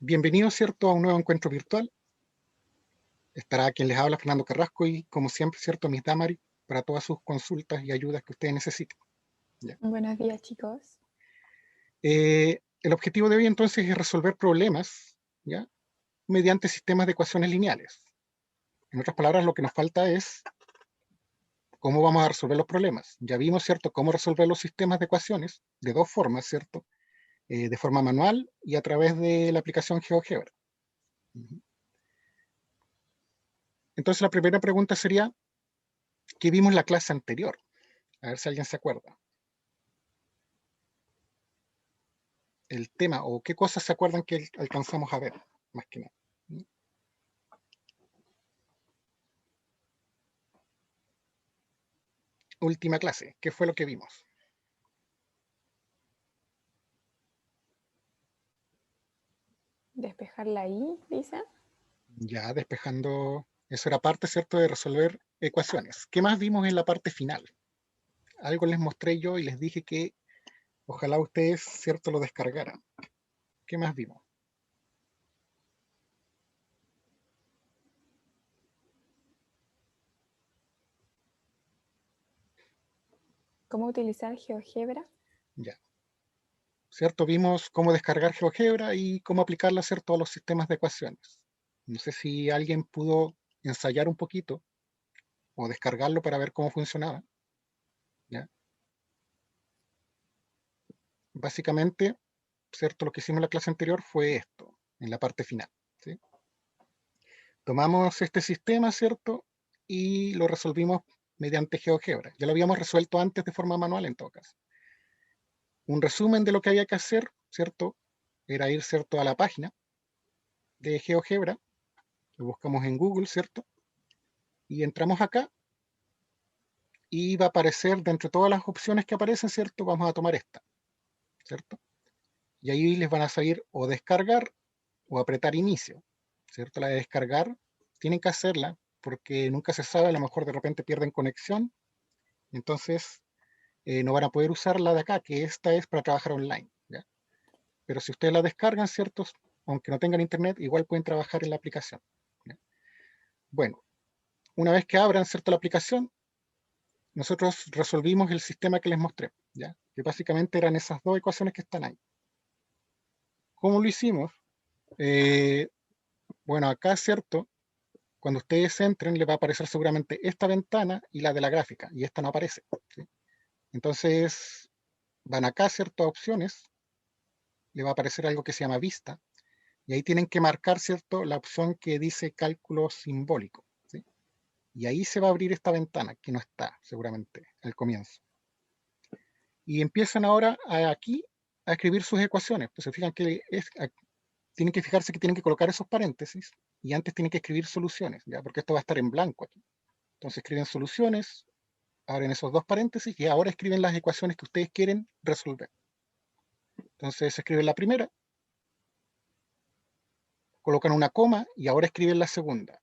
Bienvenidos, ¿cierto?, a un nuevo encuentro virtual. Estará quien les habla, Fernando Carrasco, y como siempre, ¿cierto?, Miss Damari, para todas sus consultas y ayudas que ustedes necesiten. ¿Ya? Buenos días, chicos. El objetivo de hoy, entonces, es resolver problemas, ¿ya?, mediante sistemas de ecuaciones lineales. En otras palabras, lo que nos falta es cómo vamos a resolver los problemas. Ya vimos, ¿cierto?, cómo resolver los sistemas de ecuaciones de dos formas, ¿cierto?, de forma manual y a través de la aplicación GeoGebra. Entonces, la primera pregunta sería, ¿qué vimos en la clase anterior? A ver si alguien se acuerda. El tema o qué cosas se acuerdan que alcanzamos a ver, más que nada. Última clase, ¿qué fue lo que vimos? Despejar la I, dice. Ya despejando, eso era parte, ¿cierto?, de resolver ecuaciones. ¿Qué más vimos en la parte final? Algo les mostré yo y les dije que ojalá ustedes, ¿cierto?, lo descargaran. ¿Qué más vimos? ¿Cómo utilizar GeoGebra? Ya, ¿cierto? Vimos cómo descargar GeoGebra y cómo aplicarla, ¿cierto?, a los sistemas de ecuaciones. No sé si alguien pudo ensayar un poquito o descargarlo para ver cómo funcionaba. ¿Ya? Básicamente, ¿cierto?, lo que hicimos en la clase anterior fue esto, en la parte final, ¿sí? Tomamos este sistema, ¿cierto?, y lo resolvimos mediante GeoGebra. Ya lo habíamos resuelto antes de forma manual en todo caso. Un resumen de lo que había que hacer, ¿cierto?, era ir, ¿cierto?, a la página de GeoGebra, lo buscamos en Google, ¿cierto?, y entramos acá y va a aparecer, de entre todas las opciones que aparecen, ¿cierto?, vamos a tomar esta, ¿cierto? Y ahí les van a salir o descargar o apretar inicio, ¿cierto? La de descargar tienen que hacerla porque nunca se sabe, a lo mejor de repente pierden conexión, entonces no van a poder usar la de acá, que esta es para trabajar online, ¿ya? Pero si ustedes la descargan, ¿cierto?, aunque no tengan internet, igual pueden trabajar en la aplicación, ¿ya? Bueno, una vez que abran, ¿cierto?, la aplicación, nosotros resolvimos el sistema que les mostré, ¿ya?, que básicamente eran esas dos ecuaciones que están ahí. ¿Cómo lo hicimos? Eh, bueno, acá, ¿cierto?, cuando ustedes entren, les va a aparecer seguramente esta ventana y la de la gráfica, y esta no aparece, ¿sí? Entonces, van acá, ¿cierto?, a opciones, le va a aparecer algo que se llama vista, y ahí tienen que marcar, ¿cierto?, la opción que dice cálculo simbólico, ¿sí? Y ahí se va a abrir esta ventana, que no está seguramente al comienzo. Y empiezan ahora aquí a escribir sus ecuaciones. Pues se fijan que tienen que fijarse que tienen que colocar esos paréntesis, y antes tienen que escribir soluciones, ¿ya?, porque esto va a estar en blanco aquí. Entonces escriben soluciones, abren esos dos paréntesis y ahora escriben las ecuaciones que ustedes quieren resolver. Entonces escriben la primera, colocan una coma y ahora escriben la segunda.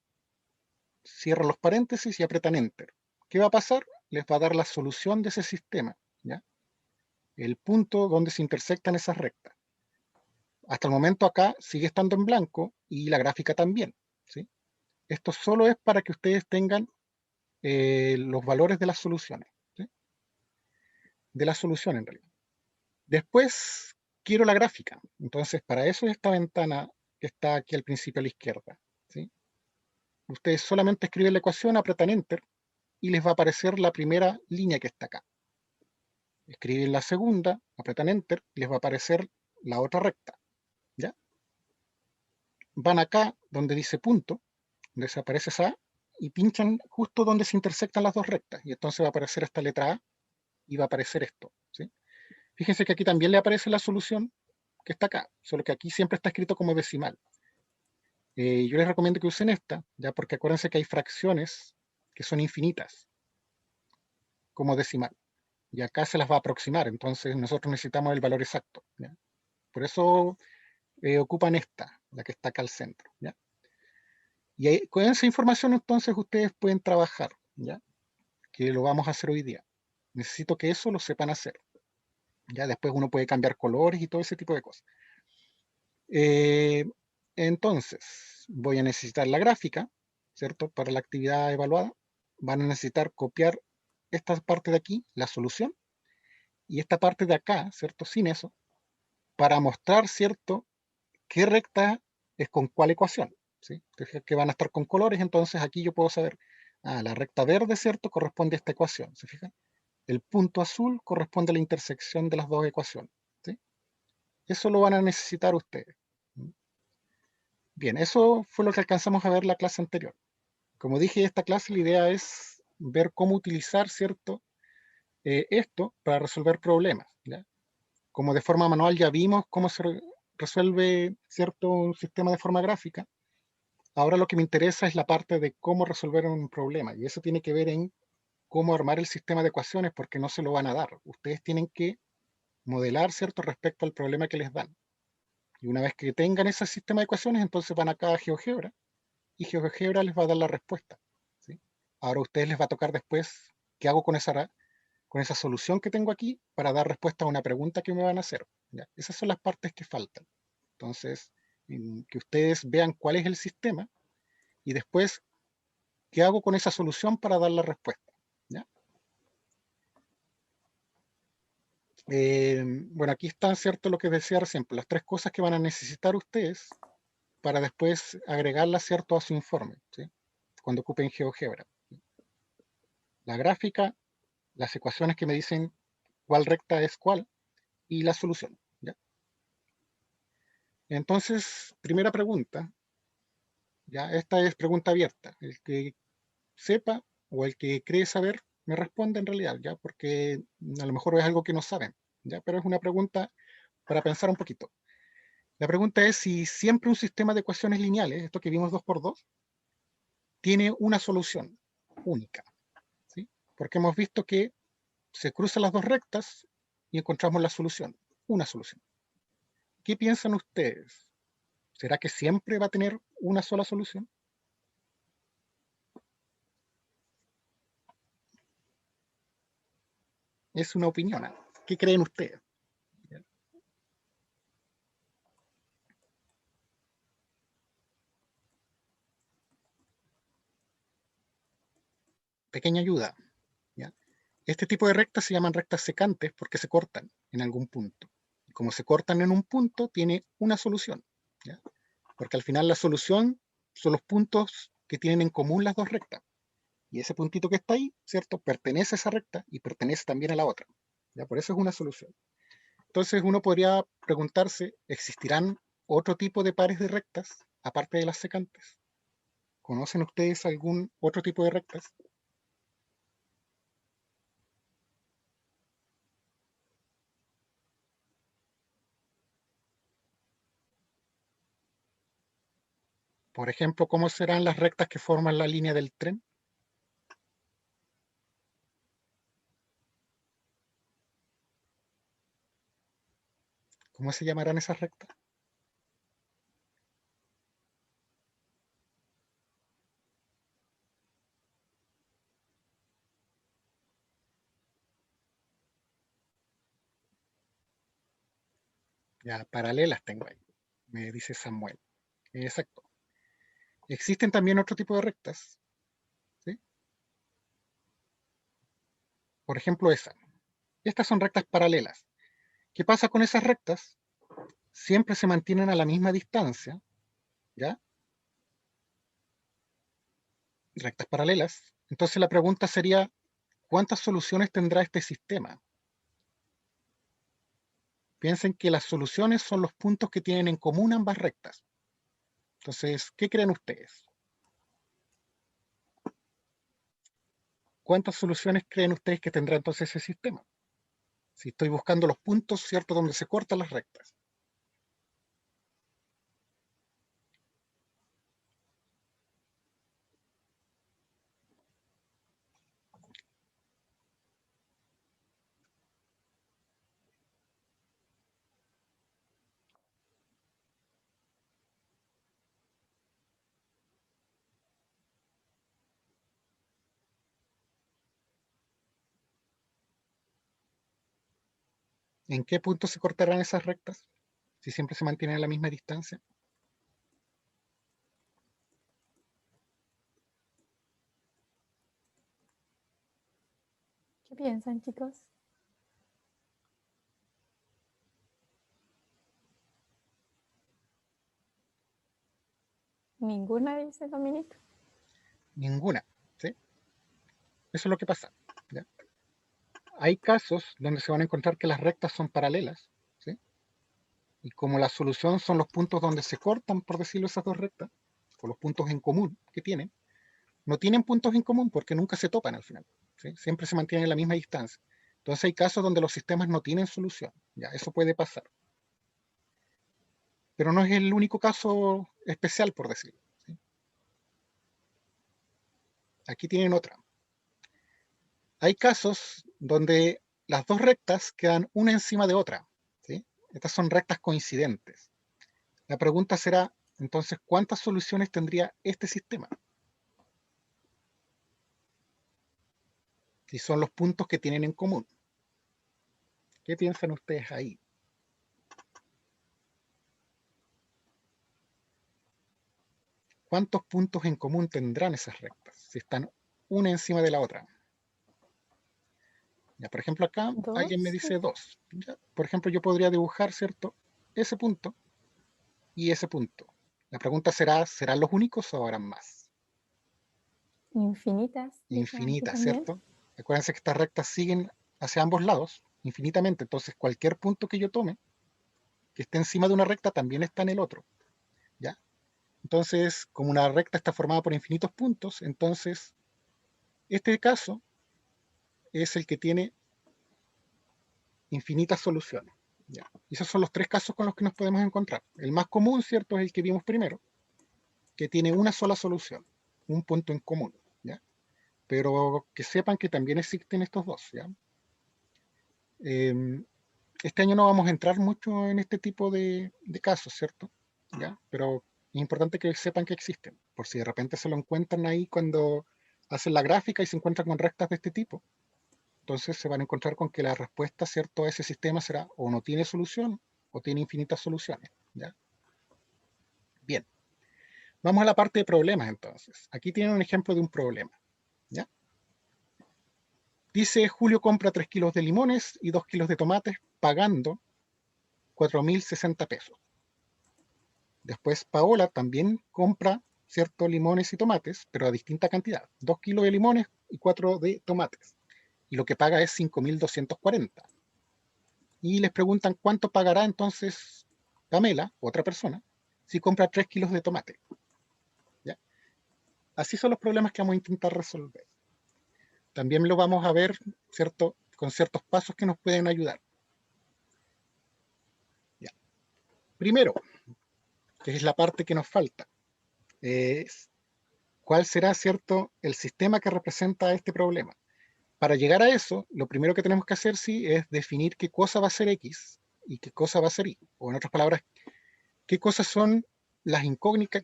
Cierran los paréntesis y apretan Enter. ¿Qué va a pasar? Les va a dar la solución de ese sistema, ¿ya?, el punto donde se intersectan esas rectas. Hasta el momento acá sigue estando en blanco y la gráfica también, ¿sí? Esto solo es para que ustedes tengan los valores de las soluciones, ¿sí?, de la solución en realidad. Después quiero la gráfica. Entonces, para eso es esta ventana que está aquí al principio a la izquierda, ¿sí? Ustedes solamente escriben la ecuación, apretan Enter y les va a aparecer la primera línea que está acá. Escriben la segunda, apretan Enter y les va a aparecer la otra recta, ¿ya? Van acá donde dice punto, donde se aparece esa A, y pinchan justo donde se intersectan las dos rectas. Y entonces va a aparecer esta letra A y va a aparecer esto, ¿sí? Fíjense que aquí también le aparece la solución que está acá, solo que aquí siempre está escrito como decimal. Yo les recomiendo que usen esta, ya, porque acuérdense que hay fracciones que son infinitas como decimal, y acá se las va a aproximar, entonces nosotros necesitamos el valor exacto, ¿ya? Por eso ocupan esta, la que está acá al centro, ¿ya? Y ahí, con esa información entonces ustedes pueden trabajar, ¿ya?, que lo vamos a hacer hoy día. Necesito que eso lo sepan hacer. Ya después uno puede cambiar colores y todo ese tipo de cosas. Entonces, voy a necesitar la gráfica, ¿cierto? Para la actividad evaluada. Van a necesitar copiar esta parte de aquí, la solución, y esta parte de acá, ¿cierto? Sin eso, para mostrar, ¿cierto? Qué recta es con cuál ecuación, ¿sí? Que van a estar con colores, entonces aquí yo puedo saber, la recta verde, ¿cierto? Corresponde a esta ecuación, ¿se fijan? El punto azul corresponde a la intersección de las dos ecuaciones, ¿sí? Eso lo van a necesitar ustedes. Bien, eso fue lo que alcanzamos a ver la clase anterior. Como dije, esta clase la idea es ver cómo utilizar, ¿cierto? Esto para resolver problemas, ¿ya? Como de forma manual ya vimos cómo se resuelve, ¿cierto? Un sistema de forma gráfica. Ahora lo que me interesa es la parte de cómo resolver un problema, y eso tiene que ver en cómo armar el sistema de ecuaciones, porque no se lo van a dar. Ustedes tienen que modelar, ¿cierto?, respecto al problema que les dan. Y una vez que tengan ese sistema de ecuaciones, entonces van acá a GeoGebra, y GeoGebra les va a dar la respuesta, ¿sí? Ahora a ustedes les va a tocar después qué hago con esa solución que tengo aquí para dar respuesta a una pregunta que me van a hacer, ¿ya? Esas son las partes que faltan. Entonces, que ustedes vean cuál es el sistema y después qué hago con esa solución para dar la respuesta, ¿ya? Bueno, aquí está, ¿cierto? Lo que decía recién, las tres cosas que van a necesitar ustedes para después agregarlas, ¿cierto?, a su informe, ¿sí? Cuando ocupen GeoGebra. La gráfica, las ecuaciones que me dicen cuál recta es cuál y la solución, ¿ya? Entonces, primera pregunta, ya, esta es pregunta abierta. El que sepa o el que cree saber me responde en realidad, ¿ya? Porque a lo mejor es algo que no saben, ¿ya? Pero es una pregunta para pensar un poquito. La pregunta es si siempre un sistema de ecuaciones lineales, esto que vimos 2 por 2, tiene una solución única, ¿sí? Porque hemos visto que se cruzan las dos rectas y encontramos la solución, una solución. ¿Qué piensan ustedes? ¿Será que siempre va a tener una sola solución? Es una opinión. ¿Qué creen ustedes? Pequeña ayuda, ¿ya? Este tipo de rectas se llaman rectas secantes porque se cortan en algún punto. Y como se cortan en un punto, tiene una solución, ¿ya? Porque al final la solución son los puntos que tienen en común las dos rectas. Y ese puntito que está ahí, ¿cierto?, pertenece a esa recta y pertenece también a la otra, ¿ya? Por eso es una solución. Entonces uno podría preguntarse, ¿existirán otro tipo de pares de rectas aparte de las secantes? ¿Conocen ustedes algún otro tipo de rectas? Por ejemplo, ¿cómo serán las rectas que forman la línea del tren? ¿Cómo se llamarán esas rectas? Ya, paralelas tengo ahí, me dice Samuel. Exacto. Existen también otro tipo de rectas, ¿sí? Por ejemplo, esa. Estas son rectas paralelas. ¿Qué pasa con esas rectas? Siempre se mantienen a la misma distancia, ¿ya? Rectas paralelas. Entonces la pregunta sería, ¿cuántas soluciones tendrá este sistema? Piensen que las soluciones son los puntos que tienen en común ambas rectas. Entonces, ¿qué creen ustedes? ¿Cuántas soluciones creen ustedes que tendrá entonces ese sistema? Si estoy buscando los puntos, ¿cierto?, donde se cortan las rectas. ¿En qué punto se cortarán esas rectas? Si siempre se mantienen a la misma distancia. piensan, chicos? Ninguna, dice Dominique. Ninguna, ¿sí? Eso es lo que pasa, ¿ya? Hay casos donde se van a encontrar que las rectas son paralelas, ¿sí? Y como la solución son los puntos donde se cortan, por decirlo, esas dos rectas, o los puntos en común que tienen, no tienen puntos en común porque nunca se topan al final, ¿sí? Siempre se mantienen en la misma distancia. Entonces hay casos donde los sistemas no tienen solución, ¿ya? Eso puede pasar. Pero no es el único caso especial, por decirlo, ¿sí? Aquí tienen otra. Hay casos donde las dos rectas quedan una encima de otra, ¿sí? Estas son rectas coincidentes. La pregunta será, entonces, ¿cuántas soluciones tendría este sistema? Si son los puntos que tienen en común. ¿Qué piensan ustedes ahí? ¿Cuántos puntos en común tendrán esas rectas si están una encima de la otra? Ya, por ejemplo, acá alguien me Dos. dice dos. Ya, por ejemplo, yo podría dibujar, ¿cierto? Ese punto y ese punto. La pregunta será, ¿serán los únicos o habrán más? Infinitas, dicen aquí Infinitas, también. ¿cierto? Acuérdense que estas rectas siguen hacia ambos lados, infinitamente. Entonces, cualquier punto que yo tome, que esté encima de una recta, también está en el otro. ¿Ya? Entonces, como una recta está formada por infinitos puntos, entonces, este caso es el que tiene infinitas soluciones. ¿Ya? Y esos son los tres casos con los que nos podemos encontrar. El más común, ¿cierto?, es el que vimos primero, que tiene una sola solución, un punto en común. ¿Ya? Pero que sepan que también existen estos dos. ¿Ya? Este año no vamos a entrar mucho en este tipo de casos, ¿cierto? ¿Ya? Pero es importante que sepan que existen, por si de repente se lo encuentran ahí cuando hacen la gráfica y se encuentran con rectas de este tipo. Entonces se van a encontrar con que la respuesta, ¿cierto?, a ese sistema será o no tiene solución o tiene infinitas soluciones. ¿Ya? Bien, vamos a la parte de problemas entonces. Aquí tienen un ejemplo de un problema. ¿Ya? Dice, Julio compra 3 kilos de limones y 2 kilos de tomates pagando 4.060 pesos. Después Paola también compra ciertos limones y tomates, pero a distinta cantidad. 2 kilos de limones y 4 de tomates. Y lo que paga es 5.240. Y les preguntan cuánto pagará entonces Pamela, otra persona, si compra 3 kilos de tomate. ¿Ya? Así son los problemas que vamos a intentar resolver. También lo vamos a ver, ¿cierto?, con ciertos pasos que nos pueden ayudar. ¿Ya? Primero, que es la parte que nos falta, es cuál será, ¿cierto?, el sistema que representa este problema. Para llegar a eso, lo primero que tenemos que hacer, sí, es definir qué cosa va a ser X y qué cosa va a ser Y. O en otras palabras, qué cosas son las incógnitas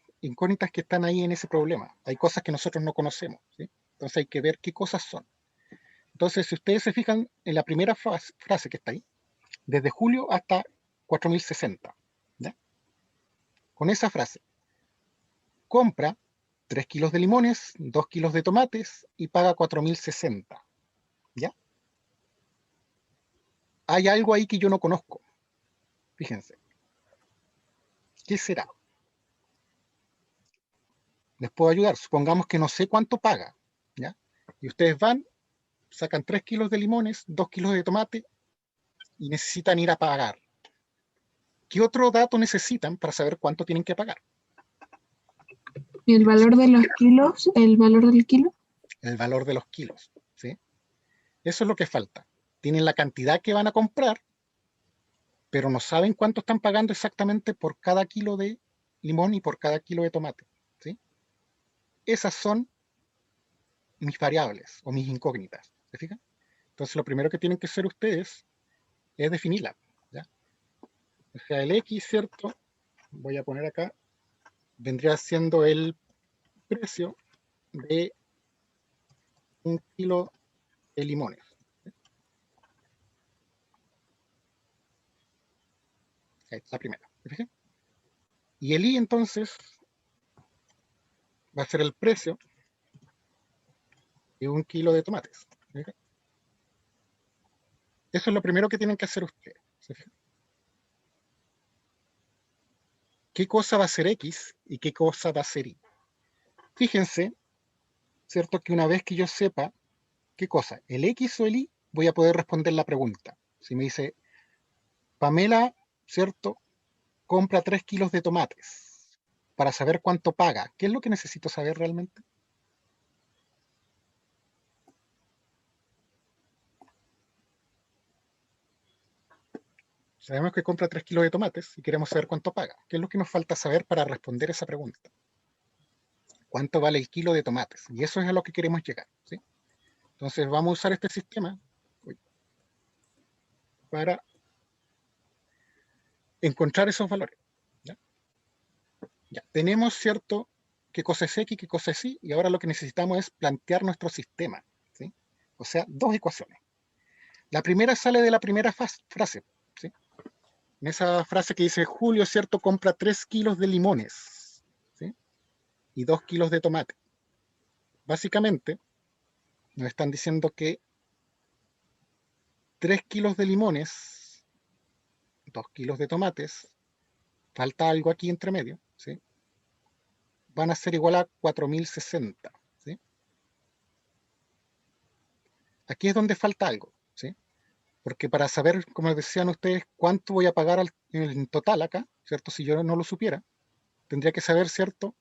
que están ahí en ese problema. Hay cosas que nosotros no conocemos, ¿sí? Entonces hay que ver qué cosas son. Entonces, si ustedes se fijan en la primera frase que está ahí, desde julio hasta 4.060, ¿ya? Con esa frase, compra 3 kilos de limones, 2 kilos de tomates y paga 4.060, ¿ya? Hay algo ahí que yo no conozco. Fíjense, ¿qué será? Les puedo ayudar. Supongamos que no sé cuánto paga, ¿ya? Y ustedes van, sacan 3 kilos de limones, 2 kilos de tomate y necesitan ir a pagar. ¿Qué otro dato necesitan para saber cuánto tienen que pagar? El valor de los kilos, el valor del kilo. El valor de los kilos, ¿sí? Eso es lo que falta. Tienen la cantidad que van a comprar, pero no saben cuánto están pagando exactamente por cada kilo de limón y por cada kilo de tomate, ¿sí? Esas son mis variables o mis incógnitas, ¿se fijan? Entonces lo primero que tienen que hacer ustedes es definirla, ¿ya? O sea, el X, ¿cierto? Voy a poner acá, vendría siendo el precio de un kilo de limones. Ahí está la primera, ¿se fijan? Y el I entonces va a ser el precio de un kilo de tomates. ¿Se fijan? Eso es lo primero que tienen que hacer ustedes. ¿Se fijan? ¿Qué cosa va a ser X y qué cosa va a ser Y? Fíjense, ¿cierto? Que una vez que yo sepa qué cosa, el X o el Y, voy a poder responder la pregunta. Si me dice, Pamela, ¿cierto? Compra 3 kilos de tomates para saber cuánto paga. ¿Qué es lo que necesito saber realmente? Sabemos que compra 3 kilos de tomates y queremos saber cuánto paga. ¿Qué es lo que nos falta saber para responder esa pregunta? ¿Cuánto vale el kilo de tomates? Y eso es a lo que queremos llegar, ¿sí? Entonces vamos a usar este sistema para encontrar esos valores. ¿Ya? Ya. Tenemos, ¿cierto?, qué cosa es X, qué cosa es Y, y ahora lo que necesitamos es plantear nuestro sistema, ¿sí? O sea, dos ecuaciones. La primera sale de la primera frase, ¿sí? En esa frase que dice, Julio, ¿cierto?, compra 3 kilos de limones, ¿sí? Y 2 kilos de tomate. Básicamente, nos están diciendo que 3 kilos de limones, 2 kilos de tomates, falta algo aquí entre medio, ¿sí? Van a ser igual a 4060, ¿sí? Aquí es donde falta algo, ¿sí? Porque para saber, como decían ustedes, cuánto voy a pagar en total acá, ¿cierto? Si yo no lo supiera, tendría que saber, ¿cierto?,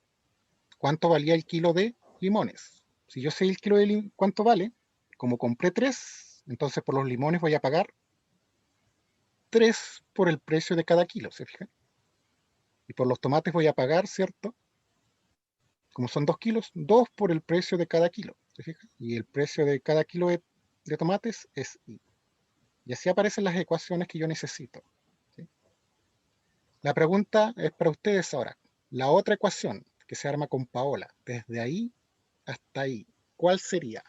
cuánto valía el kilo de limones. Si yo sé el kilo de cuánto vale, como compré 3, entonces por los limones voy a pagar 3 por el precio de cada kilo, ¿se fijan? Y por los tomates voy a pagar, ¿cierto? Como son 2 kilos, 2 por el precio de cada kilo, ¿se fijan? Y el precio de cada kilo de tomates es I. Y así aparecen las ecuaciones que yo necesito, ¿sí? La pregunta es para ustedes ahora. La otra ecuación que se arma con Paola, desde ahí hasta ahí, ¿cuál sería?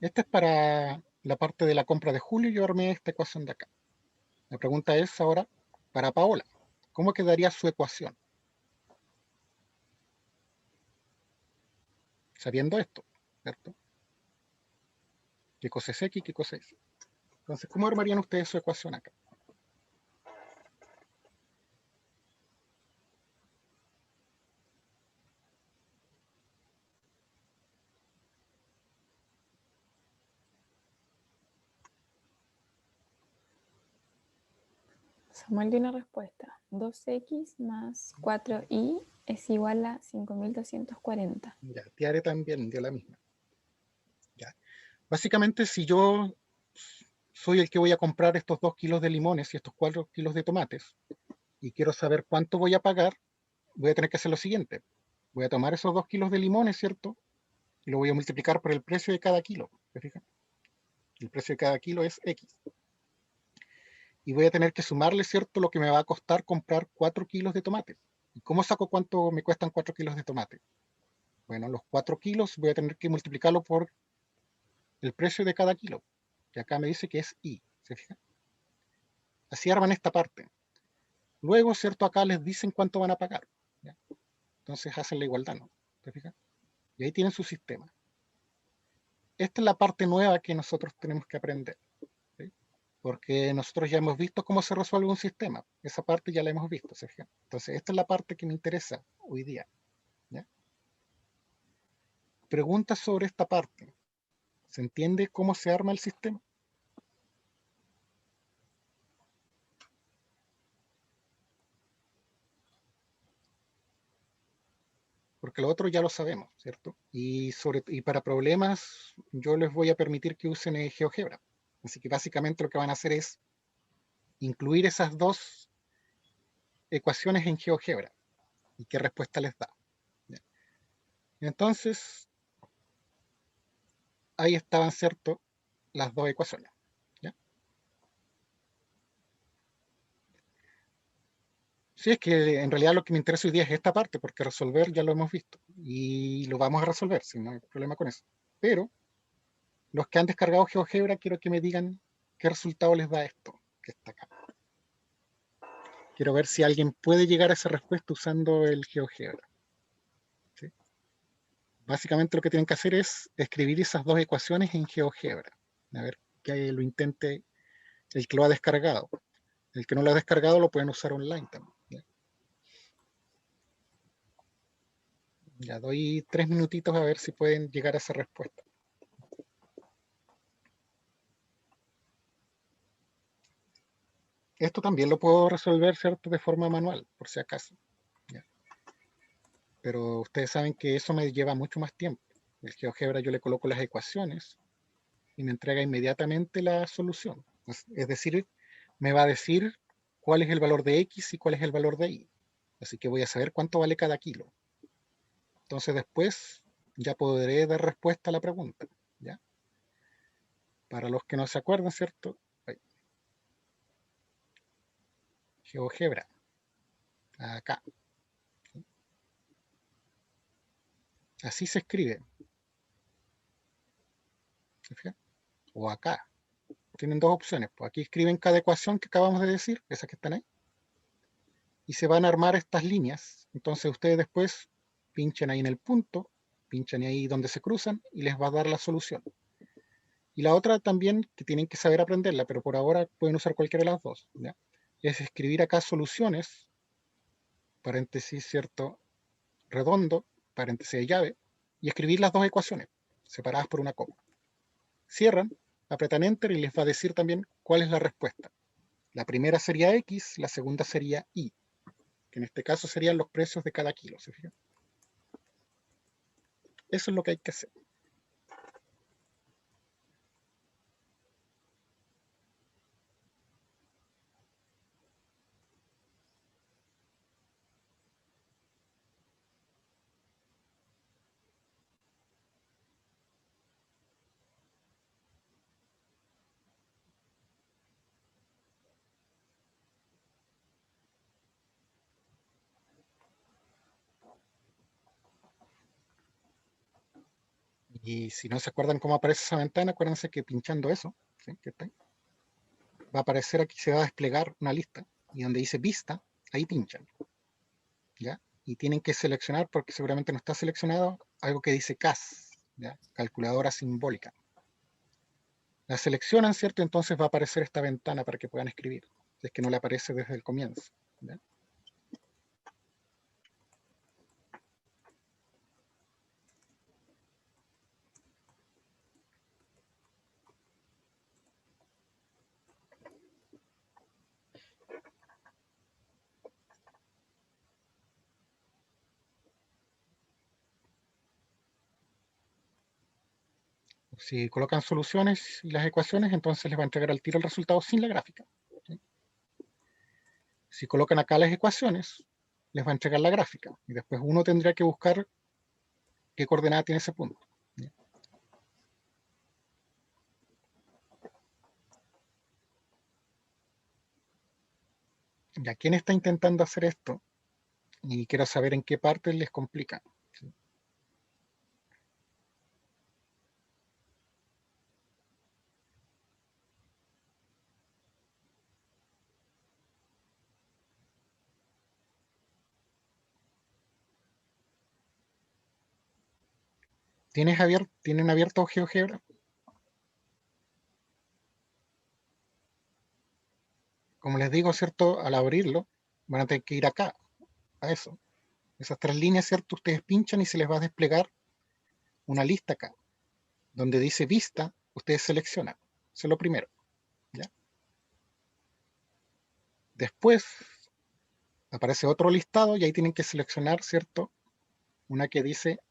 Esta es para la parte de la compra de julio, yo armé esta ecuación de acá. La pregunta es ahora para Paola. ¿Cómo quedaría su ecuación? Sabiendo esto, ¿cierto? ¿Qué cosa es X y qué cosa es Y? Entonces, ¿cómo armarían ustedes su ecuación acá? Samuel dio una respuesta. 2x más 4y es igual a 5240. Ya, Tiare también dio la misma. Ya. Básicamente, si yo soy el que voy a comprar estos 2 kilos de limones y estos 4 kilos de tomates y quiero saber cuánto voy a pagar, voy a tener que hacer lo siguiente. Voy a tomar esos 2 kilos de limones, ¿cierto? Y lo voy a multiplicar por el precio de cada kilo. ¿Se fijan? El precio de cada kilo es X. Y voy a tener que sumarle, ¿cierto?, lo que me va a costar comprar 4 kilos de tomate. ¿Y cómo saco cuánto me cuestan 4 kilos de tomate? Bueno, los 4 kilos voy a tener que multiplicarlo por el precio de cada kilo. Que acá me dice que es I. ¿Se fijan? Así arman esta parte. Luego, ¿cierto?, acá les dicen cuánto van a pagar, ¿ya? Entonces hacen la igualdad, ¿no? ¿Se fijan? Y ahí tienen su sistema. Esta es la parte nueva que nosotros tenemos que aprender, ¿sí? Porque nosotros ya hemos visto cómo se resuelve un sistema. Esa parte ya la hemos visto, ¿se fijan? Entonces, esta es la parte que me interesa hoy día, ¿ya? Preguntas sobre esta parte. ¿Se entiende cómo se arma el sistema? Porque lo otro ya lo sabemos, ¿cierto? Y para problemas yo les voy a permitir que usen GeoGebra. Así que básicamente lo que van a hacer es incluir esas dos ecuaciones en GeoGebra y qué respuesta les da. ¿Ya? Entonces, ahí estaban, ¿cierto?, las dos ecuaciones. ¿Ya? Sí, es que en realidad lo que me interesa hoy día es esta parte, porque resolver ya lo hemos visto y lo vamos a resolver, si no hay problema con eso. Pero los que han descargado GeoGebra, quiero que me digan qué resultado les da esto que está acá. Quiero ver si alguien puede llegar a esa respuesta usando el GeoGebra. ¿Sí? Básicamente lo que tienen que hacer es escribir esas dos ecuaciones en GeoGebra. A ver, que lo intente el que lo ha descargado. El que no lo ha descargado lo pueden usar online también. Ya doy 3 minutitos a ver si pueden llegar a esa respuesta. Esto también lo puedo resolver, ¿cierto?, de forma manual, por si acaso. ¿Ya? Pero ustedes saben que eso me lleva mucho más tiempo. El GeoGebra yo le coloco las ecuaciones y me entrega inmediatamente la solución. Es decir, me va a decir cuál es el valor de X y cuál es el valor de Y. Así que voy a saber cuánto vale cada kilo. Entonces después ya podré dar respuesta a la pregunta. ¿Ya? Para los que no se acuerdan, ¿cierto? GeoGebra. Acá. Así se escribe. ¿Se fijan? O acá. Tienen dos opciones. Pues aquí escriben cada ecuación que acabamos de decir, esas que están ahí. Y se van a armar estas líneas. Entonces ustedes después pinchan ahí en el punto, pinchan ahí donde se cruzan y les va a dar la solución. Y la otra también, que tienen que saber aprenderla, pero por ahora pueden usar cualquiera de las dos, ¿ya? Es escribir acá soluciones, paréntesis, ¿cierto?, redondo, paréntesis de llave, y escribir las dos ecuaciones, separadas por una coma. Cierran, apretan Enter y les va a decir también cuál es la respuesta. La primera sería X, la segunda sería Y, que en este caso serían los precios de cada kilo, ¿se fijan? Eso es lo que hay que hacer. Y si no se acuerdan cómo aparece esa ventana, acuérdense que pinchando eso, ¿sí?, que está ahí, va a aparecer aquí, se va a desplegar una lista, y donde dice vista, ahí pinchan, ¿ya? Y tienen que seleccionar, porque seguramente no está seleccionado, algo que dice CAS, ¿ya?, calculadora simbólica. La seleccionan, ¿cierto? Entonces va a aparecer esta ventana para que puedan escribir, si es que no le aparece desde el comienzo, ¿ya? Si colocan soluciones y las ecuaciones, entonces les va a entregar al tiro el resultado sin la gráfica, ¿sí? Si colocan acá las ecuaciones, les va a entregar la gráfica, y después uno tendrá que buscar qué coordenada tiene ese punto, ¿ya? ¿Ya quién está intentando hacer esto? Y quiero saber en qué parte les complica, ¿sí? ¿Tienen abierto GeoGebra? Como les digo, ¿cierto? Al abrirlo, van a tener que ir acá, a eso. Esas tres líneas, ¿cierto? Ustedes pinchan y se les va a desplegar una lista acá, donde dice vista, ustedes seleccionan. Eso es lo primero, ¿ya? Después aparece otro listado y ahí tienen que seleccionar, ¿cierto?, una que dice,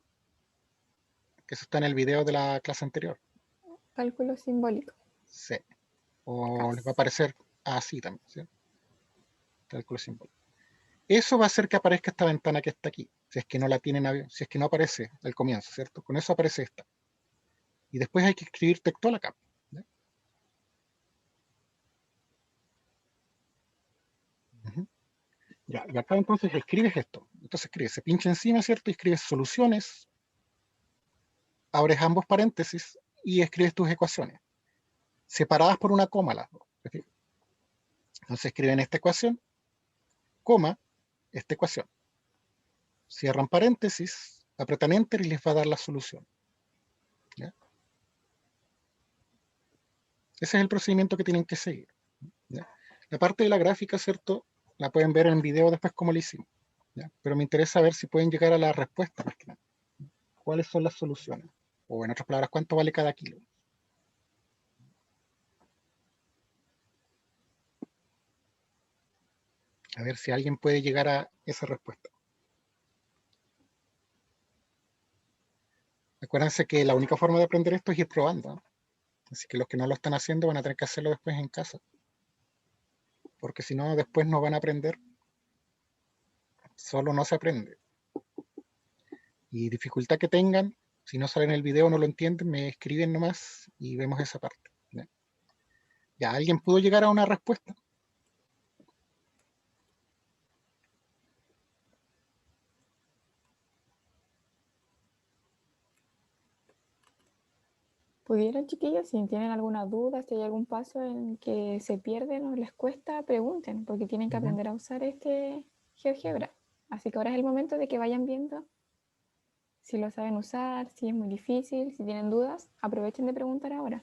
que eso está en el video de la clase anterior. Cálculo simbólico. Sí. O les va a CAS. aparecer así también, ¿sí? Cálculo simbólico. Eso va a hacer que aparezca esta ventana que está aquí, si es que no la tienen, si es que no aparece al comienzo, ¿cierto? Con eso aparece esta. Y después hay que escribir textual acá, ¿ya? Uh-huh. Ya, y acá entonces escribes esto. Entonces escribes, se pincha encima, ¿cierto? Y escribes soluciones, abres ambos paréntesis y escribes tus ecuaciones, separadas por una coma las dos. Entonces escriben esta ecuación coma, esta ecuación. Cierran paréntesis, apretan Enter y les va a dar la solución. ¿Ya? Ese es el procedimiento que tienen que seguir. ¿Ya? La parte de la gráfica, ¿cierto? La pueden ver en video después como lo hicimos. ¿Ya? Pero me interesa ver si pueden llegar a la respuesta más que nada. ¿Cuáles son las soluciones? O en otras palabras, ¿cuánto vale cada kilo? A ver si alguien puede llegar a esa respuesta. Acuérdense que la única forma de aprender esto es ir probando, ¿no? Así que los que no lo están haciendo van a tener que hacerlo después en casa. Porque si no, después no van a aprender. Solo no se aprende. Y dificultad que tengan, si no sale en el video o no lo entienden, me escriben nomás y vemos esa parte. ¿Ya? ¿Ya alguien pudo llegar a una respuesta? ¿Pudieron, chiquillos? Si tienen alguna duda, si hay algún paso en que se pierden o les cuesta, pregunten, porque tienen que aprender a usar este GeoGebra. Así que ahora es el momento de que vayan viendo si lo saben usar, si es muy difícil, si tienen dudas, aprovechen de preguntar ahora.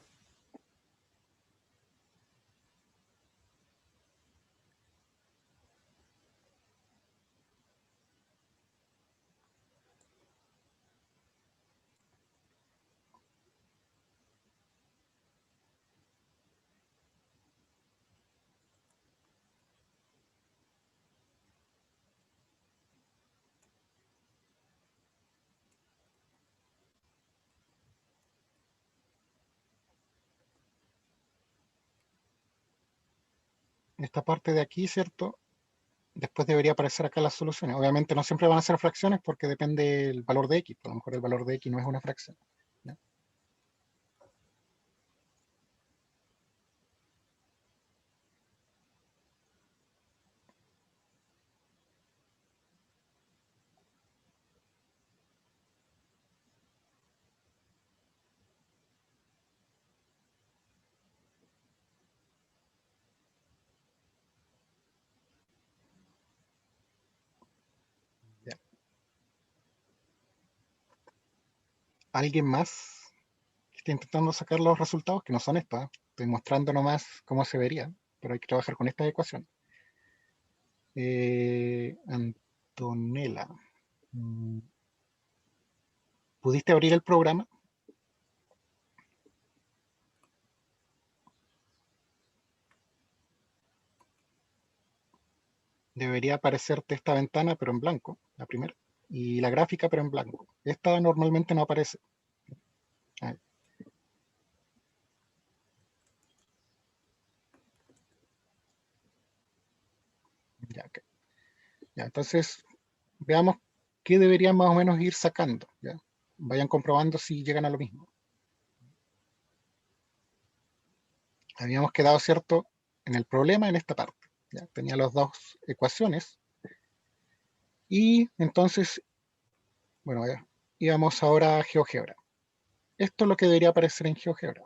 Esta parte de aquí, ¿cierto? Después debería aparecer acá las soluciones. Obviamente no siempre van a ser fracciones porque depende del valor de x. A lo mejor el valor de x no es una fracción. ¿Ya? ¿Ya? ¿Alguien más que esté intentando sacar los resultados? Que no son estos. Estoy mostrando nomás cómo se vería, pero hay que trabajar con esta ecuación. Antonella, ¿pudiste abrir el programa? Debería aparecerte esta ventana, pero en blanco, la primera, y la gráfica, pero en blanco. Esta normalmente no aparece. Ahí. Ya, okay. Ya, entonces, veamos qué deberían más o menos ir sacando. ¿Ya? Vayan comprobando si llegan a lo mismo. Habíamos quedado, ¿cierto?, en el problema en esta parte. ¿Ya? Tenía las dos ecuaciones. Y entonces, bueno, ya, íbamos ahora a GeoGebra. Esto es lo que debería aparecer en GeoGebra.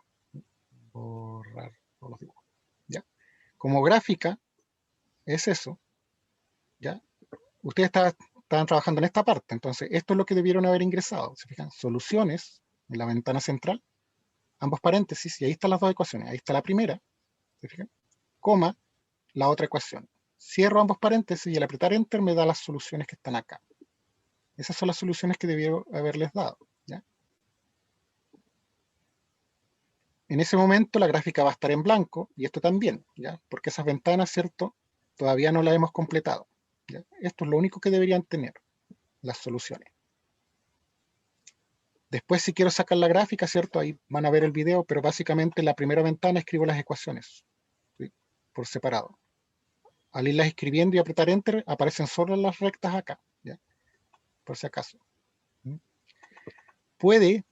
Borrar todos los dibujos. ¿Ya? Como gráfica, es eso. ¿Ya? Ustedes estaban trabajando en esta parte, entonces esto es lo que debieron haber ingresado. ¿Se fijan? Soluciones en la ventana central, ambos paréntesis, y ahí están las dos ecuaciones. Ahí está la primera, ¿se fijan? Coma, la otra ecuación. Cierro ambos paréntesis y al apretar Enter me da las soluciones que están acá. Esas son las soluciones que debieron haberles dado. ¿Ya? En ese momento la gráfica va a estar en blanco y esto también, ¿ya? Porque esas ventanas, ¿cierto?, todavía no las hemos completado. ¿Ya? Esto es lo único que deberían tener, las soluciones. Después, si quiero sacar la gráfica, ¿cierto? Ahí van a ver el video, pero básicamente en la primera ventana escribo las ecuaciones, ¿sí?, por separado. Al irlas escribiendo y apretar Enter, aparecen solo las rectas acá, ¿ya? Por si acaso. Puede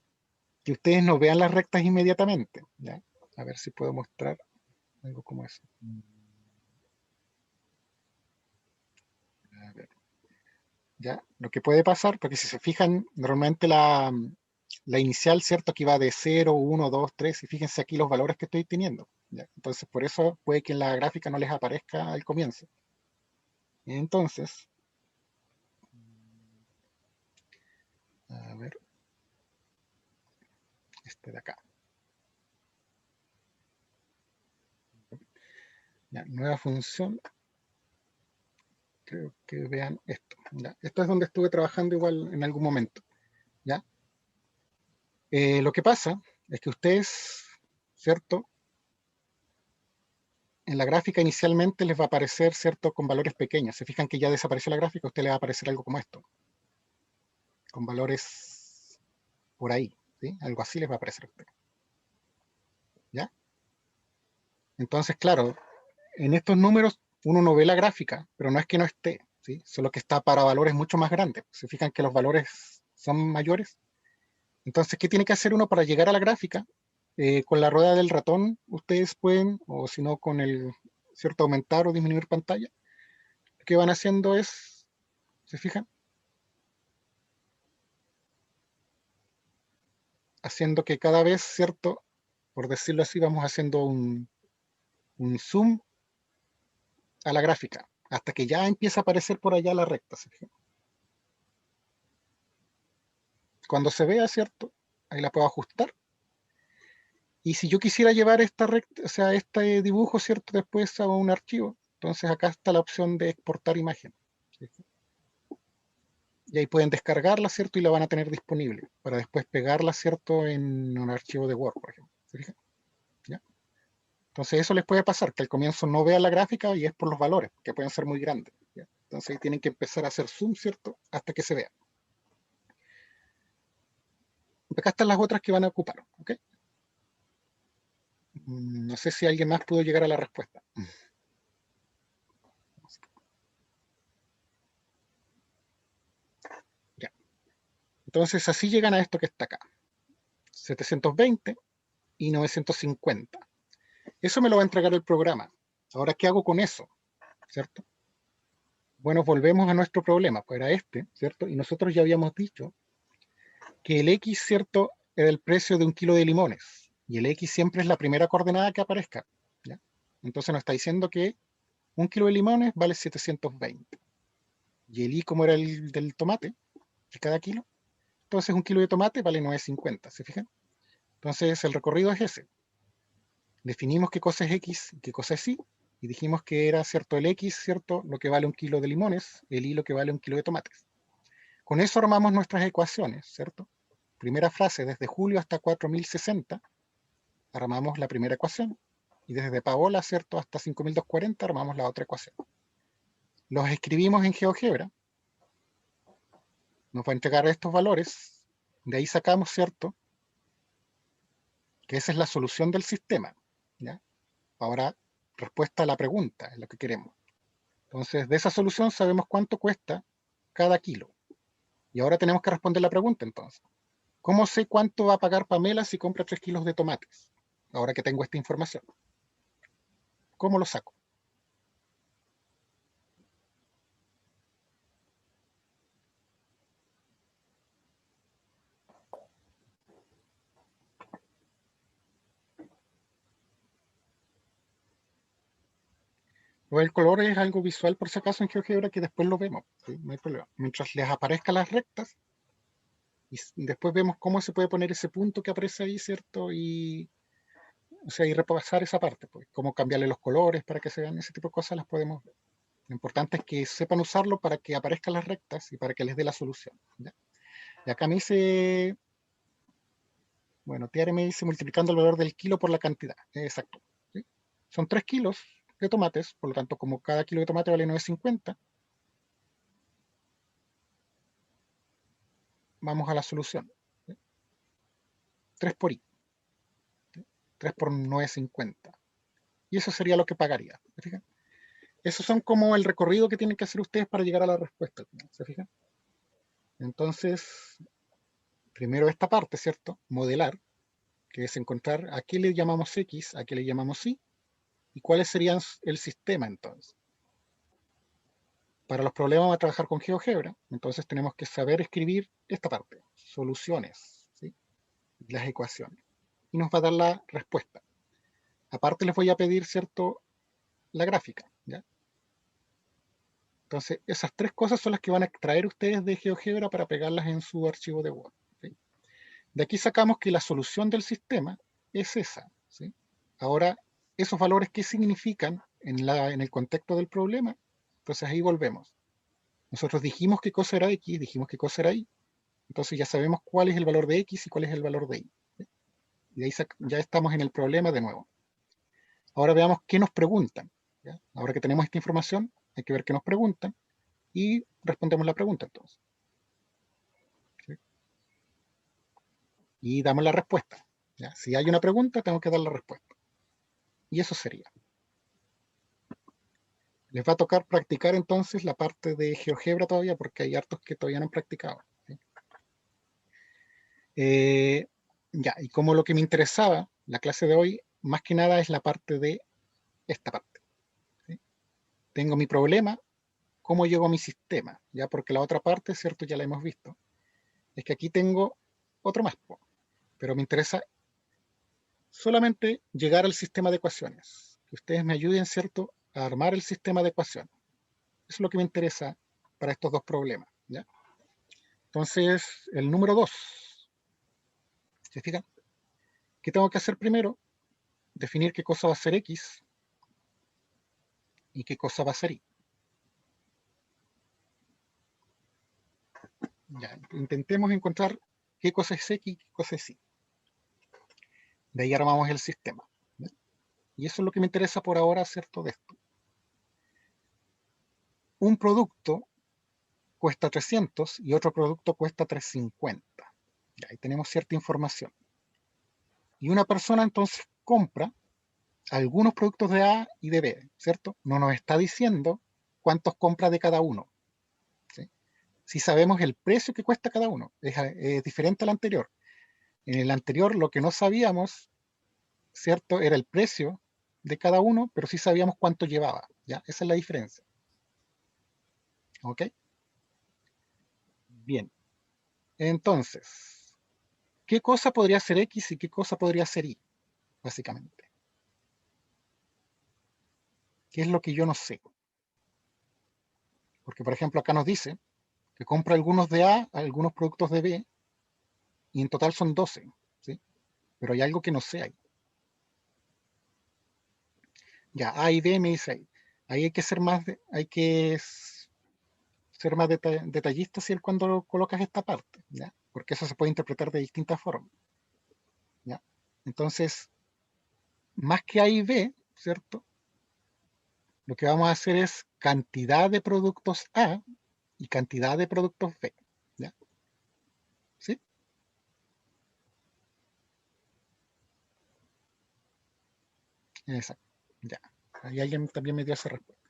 que ustedes no vean las rectas inmediatamente, ¿ya? A ver si puedo mostrar algo como eso. A ver. ¿Ya? Lo que puede pasar, porque si se fijan, normalmente la inicial, ¿cierto? Aquí va de 0, 1, 2, 3, y fíjense aquí los valores que estoy teniendo. ¿Ya? Entonces, por eso puede que en la gráfica no les aparezca al comienzo. Entonces, a ver, este de acá. Ya, nueva función. Creo que vean esto. ¿Ya? Esto es donde estuve trabajando igual en algún momento. ¿Ya? Lo que pasa es que ustedes, ¿cierto? En la gráfica inicialmente les va a aparecer, ¿cierto? Con valores pequeños. Se fijan que ya desapareció la gráfica, a usted le va a aparecer algo como esto. Con valores por ahí. ¿Sí? Algo así les va a aparecer a usted. ¿Ya? Entonces, claro, en estos números uno no ve la gráfica, pero no es que no esté, ¿sí? Solo que está para valores mucho más grandes. Se fijan que los valores son mayores. Entonces, ¿qué tiene que hacer uno para llegar a la gráfica? Con la rueda del ratón ustedes pueden, o si no con el cierto aumentar o disminuir pantalla, lo que van haciendo es, ¿se fijan? Haciendo que cada vez, ¿cierto? Por decirlo así, vamos haciendo un zoom a la gráfica, hasta que ya empieza a aparecer por allá la recta, ¿se fijan? Cuando se vea, ¿cierto? Ahí la puedo ajustar. Y si yo quisiera llevar esta recta, o sea, este dibujo, ¿cierto? Después a un archivo, entonces acá está la opción de exportar imagen. ¿Sí? Y ahí pueden descargarla, ¿cierto? Y la van a tener disponible para después pegarla, ¿cierto? En un archivo de Word, por ejemplo. ¿Se fijan? ¿Ya? Entonces eso les puede pasar, que al comienzo no vean la gráfica y es por los valores, que pueden ser muy grandes. ¿Ya? Entonces ahí tienen que empezar a hacer zoom, ¿cierto? Hasta que se vea. Acá están las otras que van a ocupar, ¿ok? No sé si alguien más pudo llegar a la respuesta. Ya. Entonces así llegan a esto que está acá. 720 y 950. Eso me lo va a entregar el programa. Ahora, ¿qué hago con eso? ¿Cierto? Bueno, volvemos a nuestro problema, pues era este, ¿cierto? Y nosotros ya habíamos dicho que el X, ¿cierto? Era el precio de un kilo de limones. Y el X siempre es la primera coordenada que aparezca. ¿Ya? Entonces nos está diciendo que un kilo de limones vale 720. Y el Y, como era el del tomate, de cada kilo, entonces un kilo de tomate vale 9,50. ¿Se fijan? Entonces el recorrido es ese. Definimos qué cosa es X y qué cosa es Y, y dijimos que era, ¿cierto? El X, ¿cierto? Lo que vale un kilo de limones, el Y lo que vale un kilo de tomates. Con eso armamos nuestras ecuaciones, ¿cierto? Primera frase, desde julio hasta 4060, armamos la primera ecuación. Y desde Paola, ¿cierto? Hasta 5240 armamos la otra ecuación. Los escribimos en GeoGebra, nos va a entregar estos valores, de ahí sacamos, ¿cierto? Que esa es la solución del sistema, ¿ya? Ahora, respuesta a la pregunta, es lo que queremos. Entonces, de esa solución sabemos cuánto cuesta cada kilo. Y ahora tenemos que responder la pregunta entonces. ¿Cómo sé cuánto va a pagar Pamela si compra 3 kilos de tomates? Ahora que tengo esta información. ¿Cómo lo saco? El color es algo visual por si acaso en GeoGebra que después lo vemos. ¿Sí? No hay problema. Mientras les aparezcan las rectas, y después vemos cómo se puede poner ese punto que aparece ahí, ¿cierto? Y, o sea, y repasar esa parte, pues, cómo cambiarle los colores para que se vean ese tipo de cosas, las podemos ver. Lo importante es que sepan usarlo para que aparezcan las rectas y para que les dé la solución. ¿Ya? Y acá me dice, bueno, Tiare me dice multiplicando el valor del kilo por la cantidad. Exacto. ¿Sí? Son 3 kilos de tomates, por lo tanto, como cada kilo de tomate vale 9,50, vamos a la solución. ¿Sí? 3 por I. ¿Sí? 3 por 9,50. Y eso sería lo que pagaría. ¿Se fijan? Esos son como el recorrido que tienen que hacer ustedes para llegar a la respuesta. ¿Se fijan? Entonces, primero esta parte, ¿cierto? Modelar, que es encontrar a qué le llamamos X, a qué le llamamos Y, y cuáles serían el sistema entonces. Para los problemas vamos a trabajar con GeoGebra, entonces tenemos que saber escribir esta parte, soluciones, ¿sí? Las ecuaciones. Y nos va a dar la respuesta. Aparte les voy a pedir, ¿cierto? La gráfica, ¿ya? Entonces, esas tres cosas son las que van a extraer ustedes de GeoGebra para pegarlas en su archivo de Word. ¿Sí? De aquí sacamos que la solución del sistema es esa. ¿Sí? Ahora, esos valores, ¿qué significan en el contexto del problema? Entonces ahí volvemos. Nosotros dijimos qué cosa era X, dijimos qué cosa era Y. Entonces ya sabemos cuál es el valor de X y cuál es el valor de Y. ¿Sí? Y ahí ya estamos en el problema de nuevo. Ahora veamos qué nos preguntan. ¿Ya? Ahora que tenemos esta información, hay que ver qué nos preguntan y respondemos la pregunta entonces. ¿Sí? Y damos la respuesta. ¿Ya? Si hay una pregunta, tengo que dar la respuesta. Y eso sería. Les va a tocar practicar entonces la parte de GeoGebra todavía, porque hay hartos que todavía no han practicado. ¿Sí? Ya, y como lo que me interesaba, la clase de hoy, más que nada es la parte de esta parte. ¿Sí? Tengo mi problema, cómo llego a mi sistema, ya porque la otra parte, cierto, ya la hemos visto. Es que aquí tengo otro más, pero me interesa solamente llegar al sistema de ecuaciones. Que ustedes me ayuden, cierto, a armar el sistema de ecuaciones. Eso es lo que me interesa para estos dos problemas. ¿Ya? Entonces, el número 2. ¿Se fijan? ¿Qué tengo que hacer primero? Definir qué cosa va a ser X y qué cosa va a ser Y. Ya, intentemos encontrar qué cosa es X y qué cosa es Y. De ahí armamos el sistema. ¿Ya? Y eso es lo que me interesa por ahora hacer todo esto. Un producto cuesta 300 y otro producto cuesta 350. Ya, ahí tenemos cierta información. Y una persona entonces compra algunos productos de A y de B, ¿cierto? No nos está diciendo cuántos compra de cada uno. ¿Sí? Si sabemos el precio que cuesta cada uno, es diferente al anterior. En el anterior lo que no sabíamos, ¿cierto? Era el precio de cada uno, pero sí sabíamos cuánto llevaba. ¿Ya? Esa es la diferencia. ¿Ok? Bien. Entonces, ¿qué cosa podría ser X y qué cosa podría ser Y? Básicamente. ¿Qué es lo que yo no sé? Porque, por ejemplo, acá nos dice que compra algunos de A, algunos productos de B, y en total son 12. ¿Sí? Pero hay algo que no sé ahí. Ya, A y B me dice ahí. Ahí hay que ser más, ser más detallista si cuando colocas esta parte, ¿ya? Porque eso se puede interpretar de distintas formas. ¿Ya? Entonces, más que A y B, ¿cierto? Lo que vamos a hacer es cantidad de productos A y cantidad de productos B. ¿Ya? ¿Sí? Exacto. Ya. Ahí alguien también me dio esa respuesta.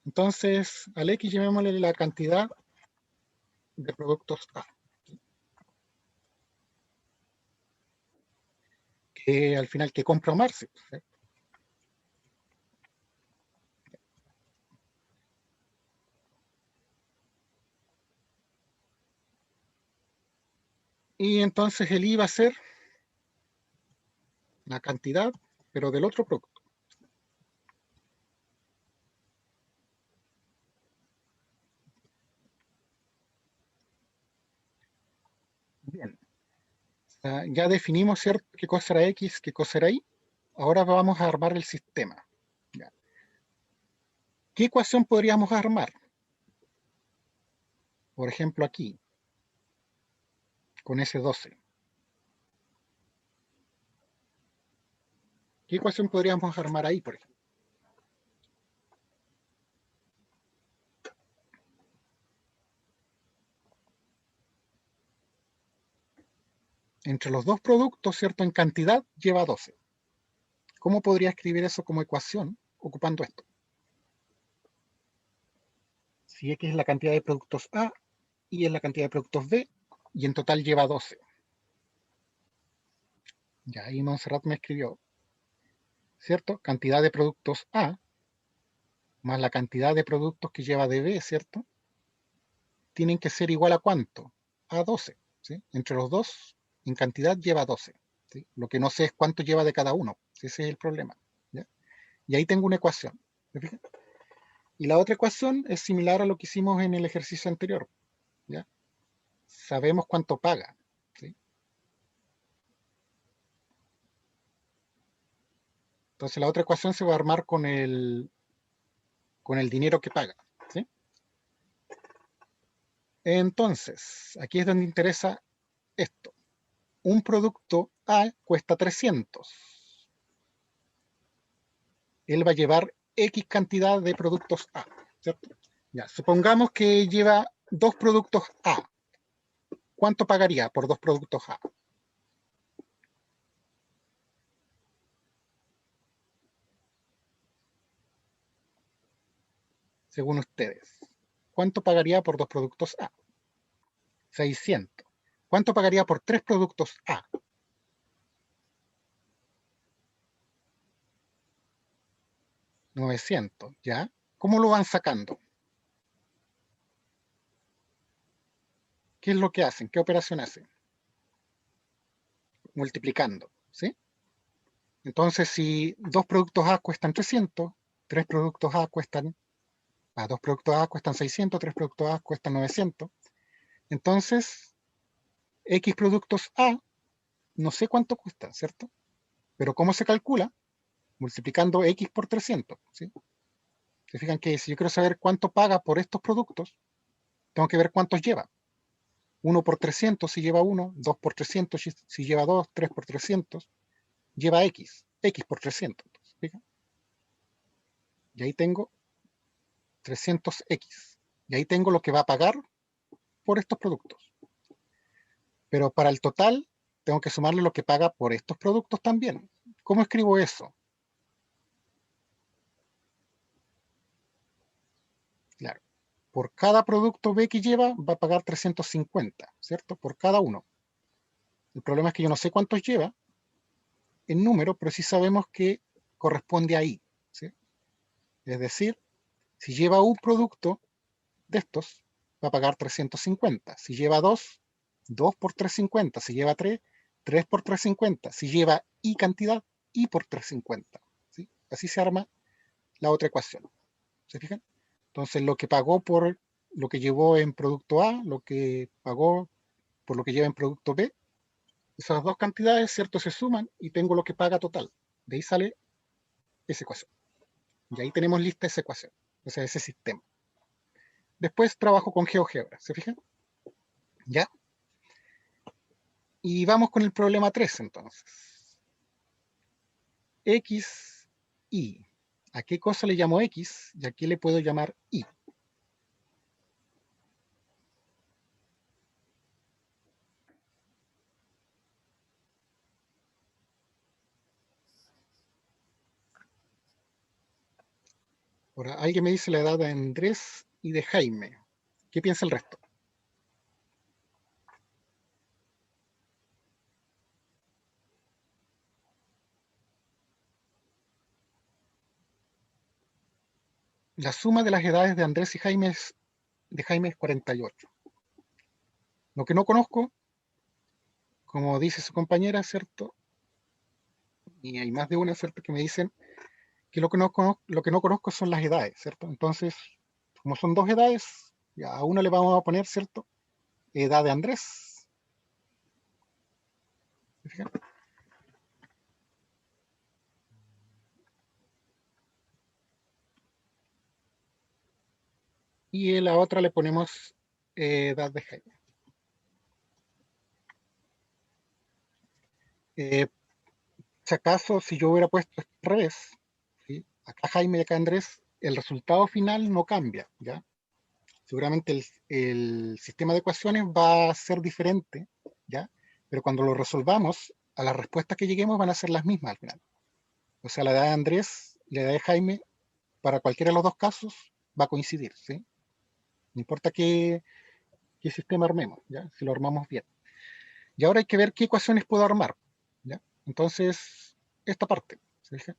Entonces, al X llamémosle la cantidad de productos A. Que al final que compra Marce. ¿Sí? Y entonces el I va a ser la cantidad, pero del otro producto. Bien. Ya definimos, ¿cierto?, qué cosa era X, qué cosa era Y. Ahora vamos a armar el sistema. ¿Ya? ¿Qué ecuación podríamos armar? Por ejemplo, aquí, con S12. ¿Qué ecuación podríamos armar ahí, por ejemplo? Entre los dos productos, ¿cierto?, en cantidad lleva 12. ¿Cómo podría escribir eso como ecuación ocupando esto? Si X es la cantidad de productos A, Y es la cantidad de productos B, y en total lleva 12. Ya ahí Montserrat me escribió, ¿cierto? Cantidad de productos A más la cantidad de productos que lleva de B, ¿cierto? Tienen que ser igual a ¿cuánto? A 12. ¿Sí? Entre los dos, en cantidad lleva 12. ¿Sí? Lo que no sé es cuánto lleva de cada uno. Ese es el problema. ¿Ya? Y ahí tengo una ecuación. ¿Me fijas? Y la otra ecuación es similar a lo que hicimos en el ejercicio anterior, ¿ya? Sabemos cuánto paga, ¿sí? Entonces la otra ecuación se va a armar con el dinero que paga, ¿sí? Entonces, aquí es donde interesa esto. Un producto A cuesta 300. Él va a llevar X cantidad de productos A, ¿cierto? Ya, supongamos que lleva 2 productos A. ¿Cuánto pagaría por 2 productos A? Según ustedes. ¿Cuánto pagaría por 2 productos A? 600. ¿Cuánto pagaría por 3 productos A? 900, ¿ya? ¿Cómo lo van sacando? ¿Qué es lo que hacen? ¿Qué operación hacen? Multiplicando, ¿sí? Entonces, si 2 productos A cuestan 300, 3 productos A cuestan, 2 productos A cuestan 600, 3 productos A cuestan 900, entonces, X productos A, no sé cuánto cuesta, ¿cierto? Pero ¿cómo se calcula? Multiplicando X por 300, ¿sí? Se fijan que si yo quiero saber cuánto paga por estos productos, tengo que ver cuántos lleva. 1 por 300 si lleva 1, 2 por 300 si lleva 2, 3 por 300, lleva X, X por 300. ¿Fijan? Y ahí tengo 300X. Y ahí tengo lo que va a pagar por estos productos. Pero para el total, tengo que sumarle lo que paga por estos productos también. ¿Cómo escribo eso? Claro. Por cada producto B que lleva, va a pagar 350, ¿cierto? Por cada uno. El problema es que yo no sé cuántos lleva en número, pero sí sabemos que corresponde ahí, ¿sí? Es decir, si lleva un producto de estos, va a pagar 350. Si lleva 2, 2 por 350. Si lleva 3, 3 por 350. Si lleva Y cantidad, Y por 350. ¿Sí? Así se arma la otra ecuación. ¿Se fijan? Entonces, lo que pagó por lo que llevó en producto A, lo que pagó por lo que lleva en producto B, esas dos cantidades, ¿cierto? Se suman y tengo lo que paga total. De ahí sale esa ecuación. Y ahí tenemos lista esa ecuación, o sea, ese sistema. Después trabajo con GeoGebra, ¿se fijan? ¿Ya? Y vamos con el problema 3 entonces. X, Y. ¿A qué cosa le llamo X y a qué le puedo llamar Y? Ahora, alguien me dice la edad de Andrés y de Jaime. ¿Qué piensa el resto? La suma de las edades de Andrés y Jaime es 48. Lo que no conozco, como dice su compañera, ¿cierto? Y hay más de una, ¿cierto? Que me dicen que lo que no conozco son las edades, ¿cierto? Entonces, como son dos edades, ya a una le vamos a poner, ¿cierto? Edad de Andrés. ¿Se fijan? Y a la otra le ponemos edad de Jaime. Si acaso, si yo hubiera puesto esto al revés, ¿sí? Acá Jaime y acá Andrés, el resultado final no cambia, ¿ya? Seguramente el sistema de ecuaciones va a ser diferente, ¿ya? Pero cuando lo resolvamos, a las respuestas que lleguemos van a ser las mismas al final. O sea, la edad de Andrés y la edad de Jaime, para cualquiera de los dos casos, va a coincidir, ¿sí? No importa qué sistema armemos, ¿ya? Si lo armamos bien. Y ahora hay que ver qué ecuaciones puedo armar, ¿ya? Entonces, esta parte, ¿se fija?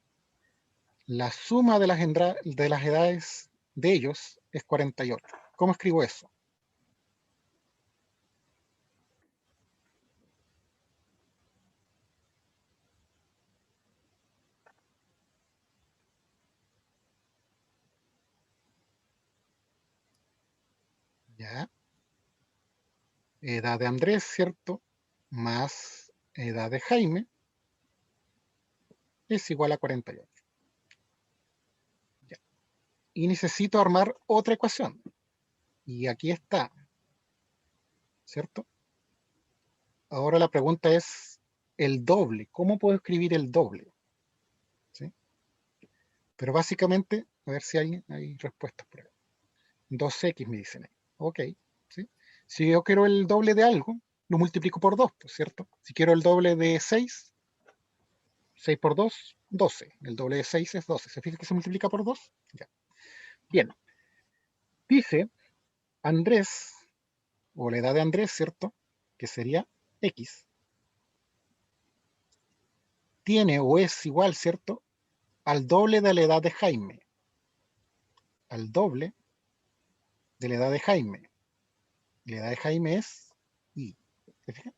La suma de las edades de ellos es 48. ¿Cómo escribo eso? ¿Ya? Edad de Andrés, ¿cierto? Más edad de Jaime es igual a 48. ¿Ya? Y necesito armar otra ecuación. Y aquí está, ¿cierto? Ahora la pregunta es el doble. ¿Cómo puedo escribir el doble? ¿Sí? Pero básicamente, a ver si hay respuestas por ahí. 2x me dicen ahí. Ok. ¿Sí? Si yo quiero el doble de algo, lo multiplico por 2, ¿cierto? Si quiero el doble de 6, 6 por 2, 12. El doble de 6 es 12. ¿Se fija que se multiplica por 2? Ya. Bien. Dice Andrés, o la edad de Andrés, ¿cierto? Que sería X. Tiene o es igual, ¿cierto? Al doble de la edad de Jaime. Al doble de la edad de Jaime. La edad de Jaime es Y. ¿Se fijan?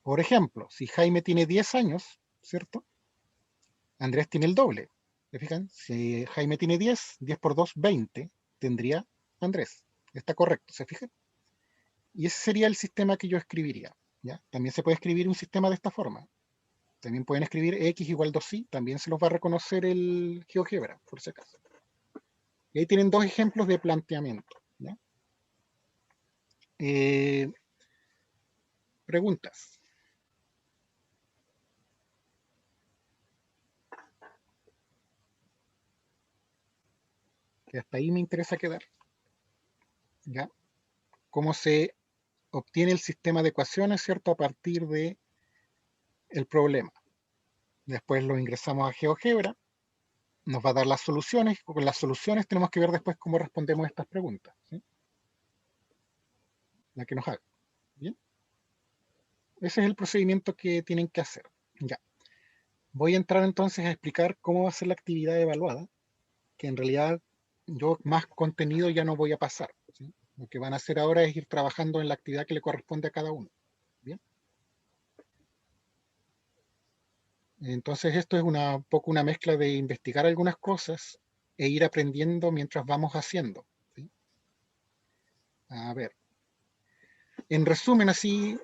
Por ejemplo, si Jaime tiene 10 años, ¿cierto? Andrés tiene el doble. ¿Se fijan? Si Jaime tiene 10, 10 por 2, 20, tendría Andrés. Está correcto, ¿se fijan? Y ese sería el sistema que yo escribiría. ¿Ya? También se puede escribir un sistema de esta forma. También pueden escribir X igual 2Y, también se los va a reconocer el GeoGebra, por si acaso. Y ahí tienen dos ejemplos de planteamiento. ¿Ya? Preguntas. Que hasta ahí me interesa quedar. ¿Ya? Cómo se obtiene el sistema de ecuaciones, ¿cierto? A partir de el problema. Después lo ingresamos a GeoGebra, nos va a dar las soluciones. Con las soluciones tenemos que ver después cómo respondemos a estas preguntas, ¿sí? La que nos haga. ¿Bien? Ese es el procedimiento que tienen que hacer. Ya. Voy a entrar entonces a explicar cómo va a ser la actividad evaluada, que en realidad yo más contenido ya no voy a pasar, ¿sí? Lo que van a hacer ahora es ir trabajando en la actividad que le corresponde a cada uno. ¿Bien? Entonces esto es un poco una mezcla de investigar algunas cosas e ir aprendiendo mientras vamos haciendo, ¿sí? A ver, en resumen, así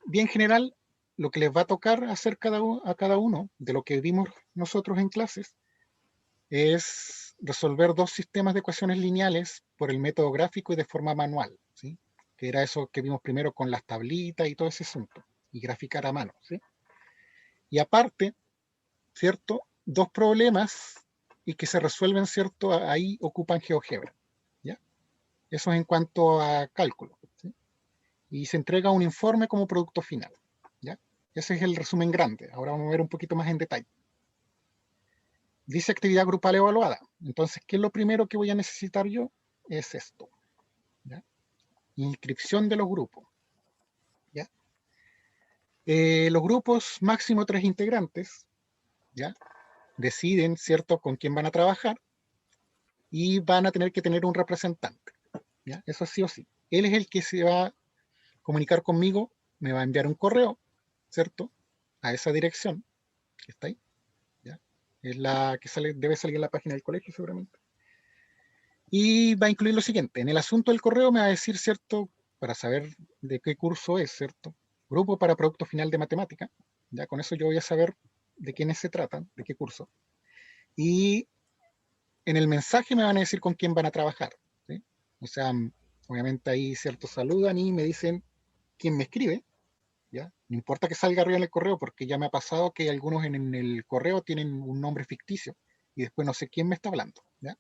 bien general, lo que les va a tocar hacer a cada uno de lo que vimos nosotros en clases es resolver dos sistemas de ecuaciones lineales por el método gráfico y de forma manual, ¿sí? Que era eso que vimos primero con las tablitas y todo ese asunto, y graficar a mano, ¿sí? Y aparte, ¿cierto? Dos problemas y que se resuelven, ¿cierto? Ahí ocupan GeoGebra, ¿ya? Eso es en cuanto a cálculo, ¿sí? Y se entrega un informe como producto final, ¿ya? Ese es el resumen grande. Ahora vamos a ver un poquito más en detalle. Dice actividad grupal evaluada. Entonces, ¿qué es lo primero que voy a necesitar yo? Es esto, ¿ya? Inscripción de los grupos, ¿ya? Los grupos máximo 3 integrantes, ¿ya? Deciden, ¿cierto?, con quién van a trabajar y van a tener que tener un representante, ¿ya? Eso sí o sí. Él es el que se va a comunicar conmigo, me va a enviar un correo, ¿cierto?, a esa dirección que está ahí, ¿ya? Es la que debe salir en la página del colegio seguramente. Y va a incluir lo siguiente: en el asunto del correo me va a decir, ¿cierto?, para saber de qué curso es, ¿cierto? Grupo para producto final de matemática. Ya con eso yo voy a saber de quiénes se tratan, de qué curso. Y en el mensaje me van a decir con quién van a trabajar, ¿sí? O sea, obviamente ahí, ¿cierto?, saludan y me dicen quién me escribe, ¿ya? No importa que salga arriba en el correo, porque ya me ha pasado que algunos en el correo tienen un nombre ficticio y después no sé quién me está hablando, ¿ya?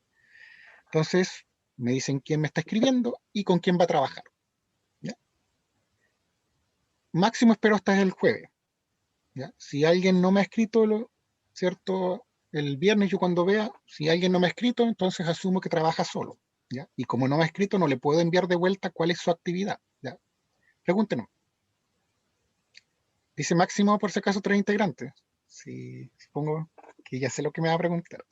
Entonces, me dicen quién me está escribiendo y con quién va a trabajar, ¿ya? Máximo espero hasta el jueves, ¿ya? Si alguien no me ha escrito, ¿cierto? El viernes yo cuando vea, si alguien no me ha escrito, entonces asumo que trabaja solo, ¿ya? Y como no me ha escrito, no le puedo enviar de vuelta cuál es su actividad, ¿ya? Pregúntenos. Dice máximo, por si acaso, 3 integrantes. Sí, supongo que ya sé lo que me va a preguntar.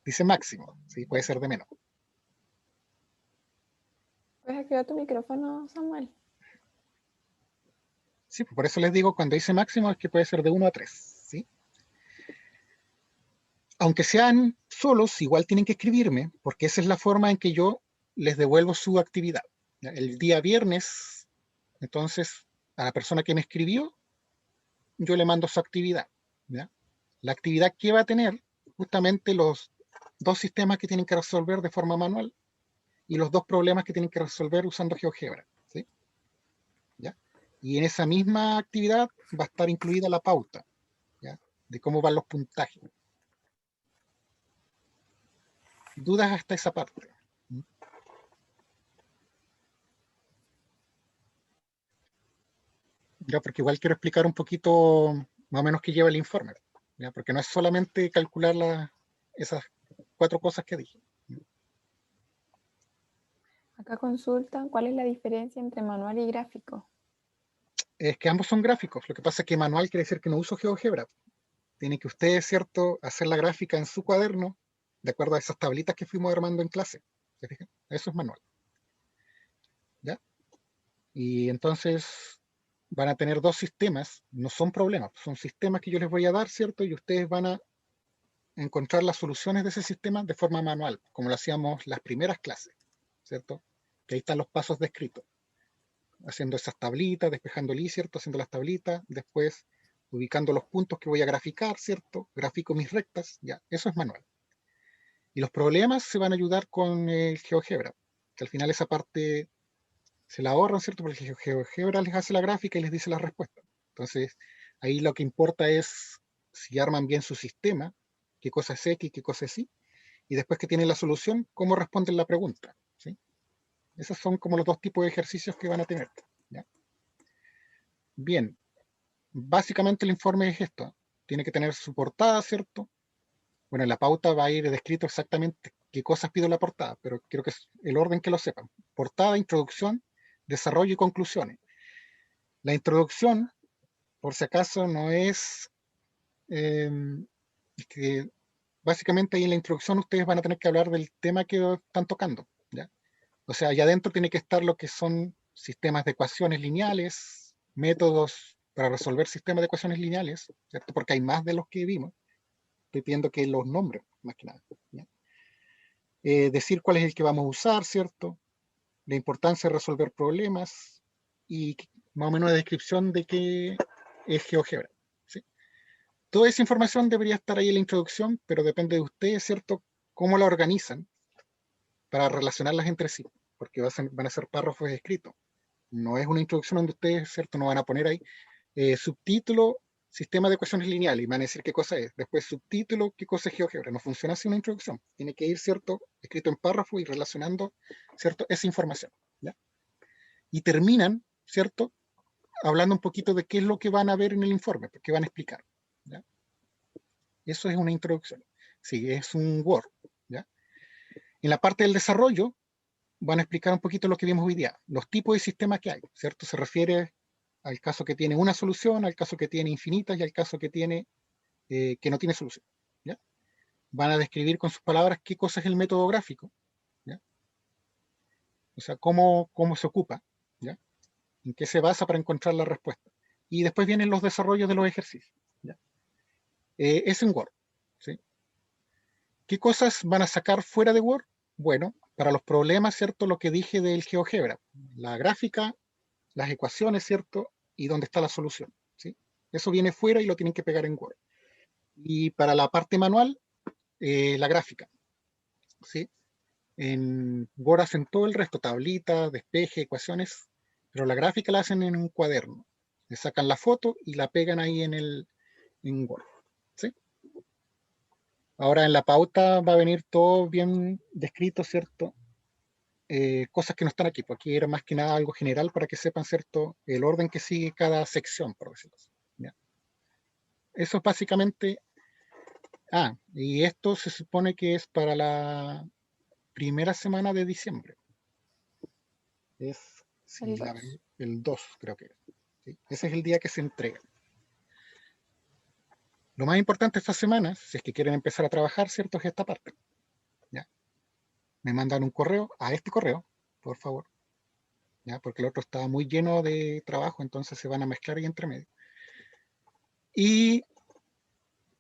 Dice máximo, sí, puede ser de menos. ¿Puedes activar tu micrófono, Samuel? Sí, por eso les digo, cuando dice máximo es que puede ser de 1 a 3, ¿sí? Aunque sean solos, igual tienen que escribirme, porque esa es la forma en que yo les devuelvo su actividad. ¿Ya? El día viernes, entonces, a la persona que me escribió, yo le mando su actividad. ¿Ya? La actividad que va a tener, justamente los dos sistemas que tienen que resolver de forma manual y los dos problemas que tienen que resolver usando GeoGebra. ¿Sí? ¿Ya? Y en esa misma actividad va a estar incluida la pauta, ¿ya? De cómo van los puntajes. ¿Dudas hasta esa parte? Ya, porque igual quiero explicar un poquito más o menos qué lleva el informe, ¿ya? Porque no es solamente calcular esas 4 cosas que dije. Acá consultan cuál es la diferencia entre manual y gráfico. Es que ambos son gráficos. Lo que pasa es que manual quiere decir que no uso GeoGebra. Tiene que usted, ¿cierto?, hacer la gráfica en su cuaderno de acuerdo a esas tablitas que fuimos armando en clase. ¿Se fijan? Eso es manual. ¿Ya? Y entonces van a tener 2 sistemas, no son problemas, son sistemas que yo les voy a dar, ¿cierto? Y ustedes van a encontrar las soluciones de ese sistema de forma manual, como lo hacíamos las primeras clases, ¿cierto? Que ahí están los pasos descritos, haciendo esas tablitas, despejando el i, ¿cierto? Haciendo las tablitas, después ubicando los puntos que voy a graficar, ¿cierto? Grafico mis rectas, ya, eso es manual. Y los problemas se van a ayudar con el GeoGebra, que al final esa parte se la ahorran, ¿cierto? Porque el GeoGebra les hace la gráfica y les dice la respuesta. Entonces, ahí lo que importa es si arman bien su sistema, qué cosa es X, qué cosa es Y, y después que tienen la solución, cómo responden la pregunta. ¿Sí? Esos son como los 2 tipos de ejercicios que van a tener. ¿Ya? Bien, básicamente el informe es esto. Tiene que tener su portada, ¿cierto? Bueno, en la pauta va a ir descrito exactamente qué cosas pido en la portada, pero quiero que es el orden que lo sepan. Portada, introducción, desarrollo y conclusiones. La introducción, por si acaso, no es que básicamente ahí en la introducción ustedes van a tener que hablar del tema que están tocando. ¿Ya? O sea, allá adentro tiene que estar lo que son sistemas de ecuaciones lineales, métodos para resolver sistemas de ecuaciones lineales, ¿cierto? Porque hay más de los que vimos. Estoy pidiendo que los nombres, más que nada. ¿Ya? Decir cuál es el que vamos a usar, ¿cierto? La importancia de resolver problemas y más o menos una descripción de qué es GeoGebra. ¿Sí? Toda esa información debería estar ahí en la introducción, pero depende de ustedes, ¿cierto? Cómo la organizan para relacionarlas entre sí, porque van a ser párrafos escritos. No es una introducción donde ustedes, ¿cierto? No van a poner ahí subtítulo, sistema de ecuaciones lineales, y van a decir qué cosa es. Después subtítulo, qué cosa es GeoGebra. No funciona así una introducción. Tiene que ir, ¿cierto? Escrito en párrafo y relacionando, ¿cierto? Esa información. ¿Ya? Y terminan, ¿cierto? Hablando un poquito de qué es lo que van a ver en el informe, qué van a explicar. ¿Ya? Eso es una introducción. Sí, es un Word. ¿Ya? En la parte del desarrollo, van a explicar un poquito lo que vimos hoy día, los tipos de sistemas que hay, ¿cierto? Se refiere al caso que tiene una solución, al caso que tiene infinitas y al caso que tiene que no tiene solución. ¿Ya? Van a describir con sus palabras qué cosa es el método gráfico, ¿ya? O sea, cómo se ocupa, ¿ya? En qué se basa para encontrar la respuesta. Y después vienen los desarrollos de los ejercicios. ¿Ya? Es en Word. ¿Sí? ¿Qué cosas van a sacar fuera de Word? Bueno, para los problemas, ¿cierto? Lo que dije del GeoGebra, la gráfica, las ecuaciones, ¿cierto? Y dónde está la solución, ¿sí? Eso viene fuera y lo tienen que pegar en Word. Y para la parte manual, la gráfica, ¿sí? En Word hacen todo el resto, tablitas, despeje, ecuaciones, pero la gráfica la hacen en un cuaderno. Le sacan la foto y la pegan ahí en Word, ¿sí? Ahora en la pauta va a venir todo bien descrito, ¿cierto? Cosas que no están aquí, porque aquí era más que nada algo general para que sepan, ¿cierto? El orden que sigue cada sección, por decirlo así. ¿Ya? Eso es básicamente. Y esto se supone que es para la primera semana de diciembre. Es El sí, 2. el 2, creo que es. ¿Sí? Ese es el día que se entrega. Lo más importante esta semana, si es que quieren empezar a trabajar, ¿cierto? Es esta parte. ¿Ya? Me mandan un correo a este correo, por favor. ¿Ya? Porque el otro está muy lleno de trabajo, entonces se van a mezclar ahí entre medio. Y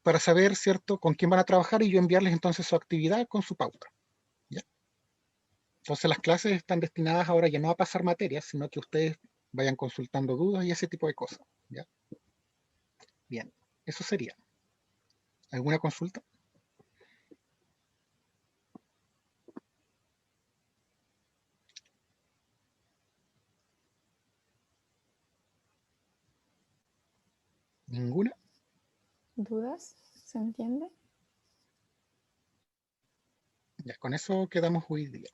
para saber, ¿cierto?, con quién van a trabajar y yo enviarles entonces su actividad con su pauta. ¿Ya? Entonces las clases están destinadas ahora ya no a pasar materias, sino que ustedes vayan consultando dudas y ese tipo de cosas. ¿Ya? Bien, eso sería. ¿Alguna consulta? ¿Ninguna? ¿Dudas? ¿Se entiende? Ya, con eso quedamos hoy día.